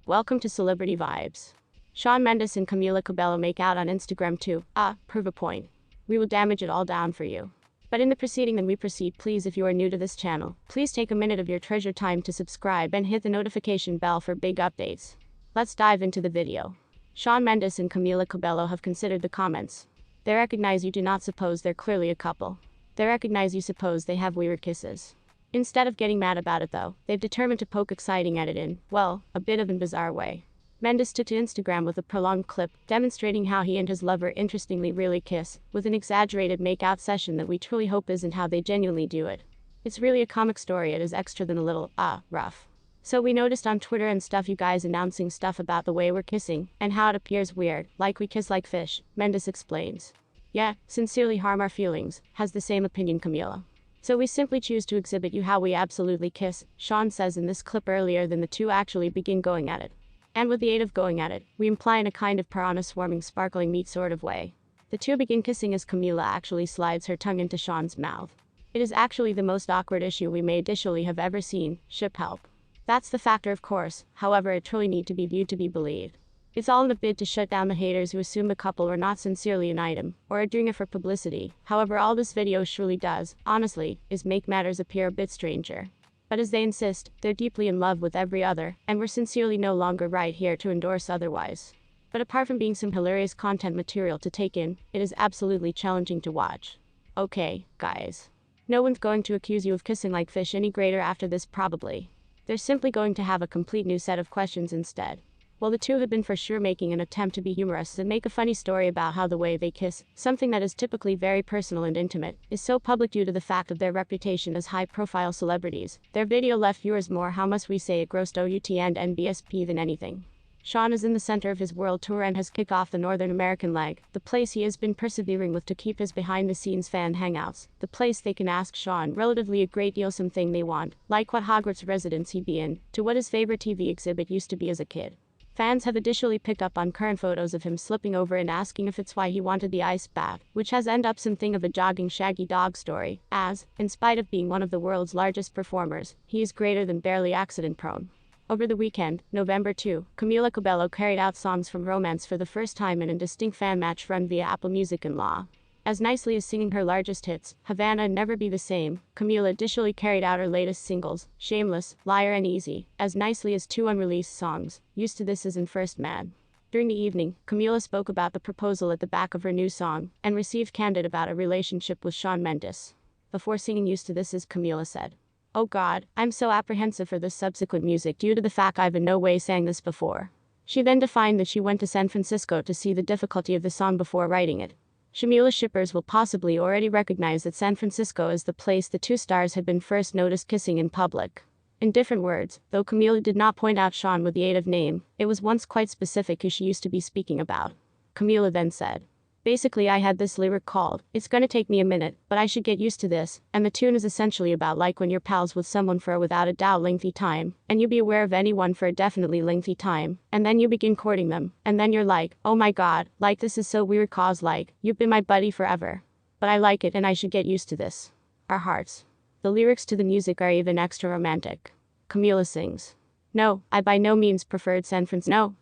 Welcome to Celebrity Vibes. Shawn Mendes and Camila Cabello make out on Instagram to, prove a point. We will damage it all down for you. But in the proceeding then we proceed, please if you are new to this channel, please take a minute of your treasured time to subscribe and hit the notification bell for big updates. Let's dive into the video. Shawn Mendes and Camila Cabello have considered the comments. They recognize you do not suppose they're clearly a couple. They recognize you suppose they have weird kisses. Instead of getting mad about it though, they've determined to poke exciting at it in, well, a bit of a bizarre way. Mendes took to Instagram with a prolonged clip, demonstrating how he and his lover interestingly really kiss, with an exaggerated make-out session that we truly hope isn't how they genuinely do it. It's really a comic story, it is extra than a little, rough. So we noticed on Twitter and stuff you guys announcing stuff about the way we're kissing, and how it appears weird, like we kiss like fish, Mendes explains. Yeah, sincerely harm our feelings, has the same opinion Camila. So we simply choose to exhibit you how we absolutely kiss, Shawn says in this clip earlier than the two actually begin going at it. And with the aid of going at it, we imply in a kind of piranha swarming sparkling meat sort of way. The two begin kissing as Camila actually slides her tongue into Shawn's mouth. It is actually the most awkward issue we may additionally have ever seen, ship help. That's the factor of course, however it truly need to be viewed to be believed. It's all in a bid to shut down the haters who assume the couple are not sincerely an item, or are doing it for publicity. However all this video surely does, honestly, is make matters appear a bit stranger. But as they insist, they're deeply in love with every other, and we're sincerely no longer right here to endorse otherwise. But apart from being some hilarious content material to take in, it is absolutely challenging to watch. Okay, guys. No one's going to accuse you of kissing like fish any greater after this probably. They're simply going to have a complete new set of questions instead. Well, the two have been for sure making an attempt to be humorous and make a funny story about how the way they kiss, something that is typically very personal and intimate, is so public due to the fact of their reputation as high-profile celebrities. Their video left viewers more, how must we say, it grossed OUT and NBSP than anything. Shawn is in the center of his world tour and has kicked off the Northern American leg, the place he has been persevering with to keep his behind-the-scenes fan hangouts, the place they can ask Shawn relatively a great deal something they want, like what Hogwarts residence he be in, to what his favorite TV exhibit used to be as a kid. Fans have additionally picked up on current photos of him slipping over and asking if it's why he wanted the ice bath, which has ended up something of a jogging shaggy dog story, as, in spite of being one of the world's largest performers, he is greater than barely accident-prone. Over the weekend, November 2, Camila Cabello carried out songs from Romance for the first time in a distinct fan match run via Apple Music and Law. As nicely as singing her largest hits, Havana and Never Be the Same, Camila additionally carried out her latest singles, Shameless, Liar and Easy, as nicely as two unreleased songs, Used to This Is and First Man. During the evening, Camila spoke about the proposal at the back of her new song, and received candid about a relationship with Shawn Mendes. Before singing Used to This Is, Camila said, "Oh God, I'm so apprehensive for this subsequent music due to the fact I've in no way sang this before." She then defined that she went to San Francisco to see the difficulty of the song before writing it. Camila shippers will possibly already recognize that San Francisco is the place the two stars had been first noticed kissing in public. In different words, though Camila did not point out Shawn with the aid of name, it was once quite specific who she used to be speaking about. Camila then said, "Basically I had this lyric called, it's gonna take me a minute, but I should get used to this, and the tune is essentially about like when you're pals with someone for a without a doubt lengthy time, and you be aware of anyone for a definitely lengthy time, and then you begin courting them, and then you're like, oh my God, like this is so weird cause like, you've been my buddy forever. But I like it and I should get used to this. Our hearts." The lyrics to the music are even extra romantic. Camila sings, No, I by no means preferred San Francisco.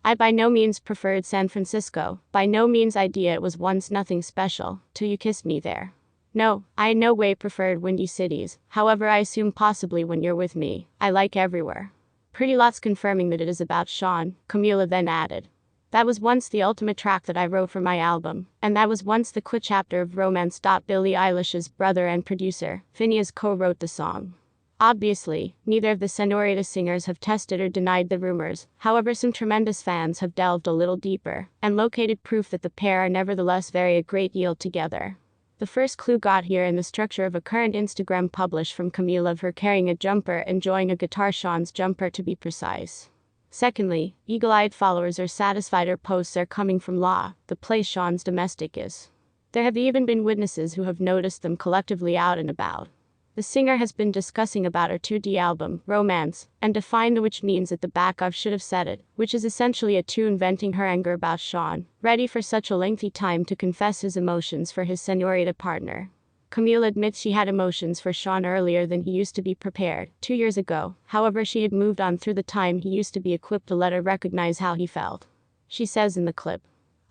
By no means idea it was once nothing special, till you kissed me there. No, I in no way preferred windy cities, however I assume possibly when you're with me, I like everywhere. Pretty lots confirming that it is about Shawn, Camila then added. That was once the ultimate track that I wrote for my album, and that was once the quit chapter of Romance. Billie Eilish's brother and producer, Phineas co-wrote the song. Obviously, neither of the Senorita singers have tested or denied the rumors, however some tremendous fans have delved a little deeper, and located proof that the pair are nevertheless very a great deal together. The first clue got here in the structure of a current Instagram publish from Camila of her carrying a jumper and enjoying a guitar, Shawn's jumper to be precise. Secondly, eagle-eyed followers are satisfied her posts are coming from Law, the place Shawn's domestic is. There have even been witnesses who have noticed them collectively out and about. The singer has been discussing about her 2D album, Romance, and defined the which means at the back of should have said it, which is essentially a tune venting her anger about Shawn, ready for such a lengthy time to confess his emotions for his Senorita partner. Camila admits she had emotions for Shawn earlier than he used to be prepared, 2 years ago. However, she had moved on through the time he used to be equipped to let her recognize how he felt. She says in the clip,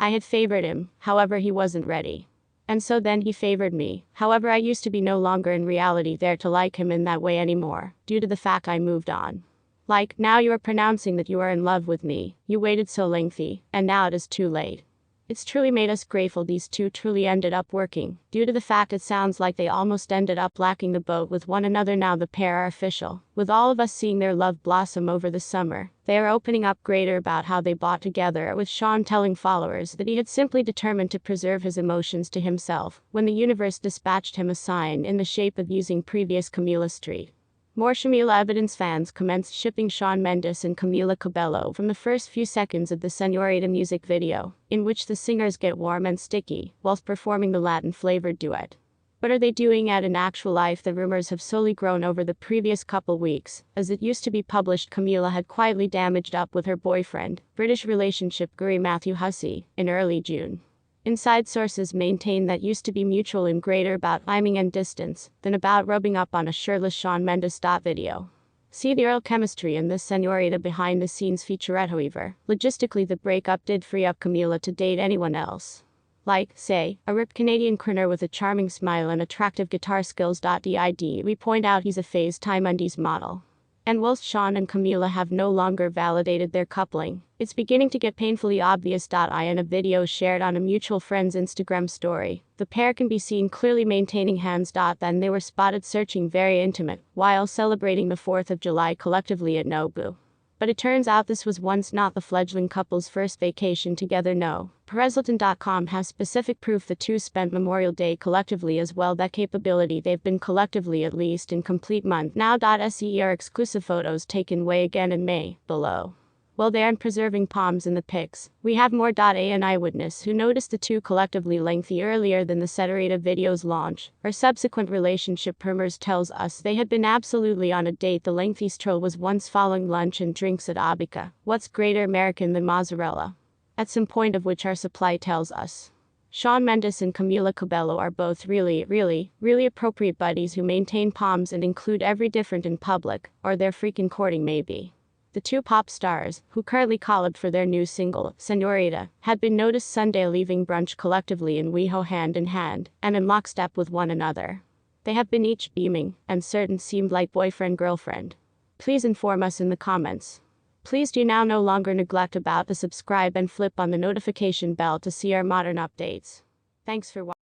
"I had favored him, however he wasn't ready. And so then he favored me. However, I used to be no longer in reality there to like him in that way anymore, due to the fact I moved on. Like, now you are pronouncing that you are in love with me. You waited so lengthy, and now it is too late." It's truly made us grateful these two truly ended up working, due to the fact it sounds like they almost ended up lacking the boat with one another. Now the pair are official, with all of us seeing their love blossom over the summer. They are opening up greater about how they bought together, with Shawn telling followers that he had simply determined to preserve his emotions to himself, when the universe dispatched him a sign in the shape of using previous Camila Street. More Shamila evidence. Fans commenced shipping Shawn Mendes and Camila Cabello from the first few seconds of the Señorita music video, in which the singers get warm and sticky whilst performing the Latin-flavored duet. What are they doing at in actual life? The rumors have slowly grown over the previous couple weeks. As it used to be published, Camila had quietly damaged up with her boyfriend, British relationship guru Matthew Hussey, in early June. Inside sources maintain that used to be mutual and greater about timing and distance than about rubbing up on a shirtless Shawn Mendes. Video. See the real chemistry in this Señorita behind the scenes featurette. However, logistically the breakup did free up Camila to date anyone else. Like, say, a ripped Canadian crooner with a charming smile and attractive guitar skills. Did we point out he's a FaceTime undies model. And whilst Shawn and Camila have no longer validated their coupling, it's beginning to get painfully obvious. In a video shared on a mutual friend's Instagram story, the pair can be seen clearly maintaining hands. Then they were spotted searching very intimate while celebrating the 4th of July collectively at Nobu. But it turns out this was once not the fledgling couple's first vacation together. No. Perezilton.com has specific proof the two spent Memorial Day collectively as well. That capability they've been collectively at least in complete month now. Ser exclusive photos taken way again in May, below. While they aren't preserving palms in the pics, we have more. An eyewitness who noticed the two collectively lengthy earlier than the Señorita video's launch or subsequent relationship rumors tells us they had been absolutely on a date. The lengthy stroll was once following lunch and drinks at Abica. What's greater American than mozzarella? At some point of which our supply tells us. Shawn Mendes and Camila Cabello are both really appropriate buddies who maintain palms and include every different in public, or they're freaking courting maybe. The two pop stars, who currently collabed for their new single, Señorita, had been noticed Sunday leaving brunch collectively in WeHo hand in hand, and in lockstep with one another. They have been each beaming, and certain seemed like boyfriend-girlfriend. Please inform us in the comments. Please do now no longer neglect about to subscribe and flip on the notification bell to see our modern updates. Thanks for watching.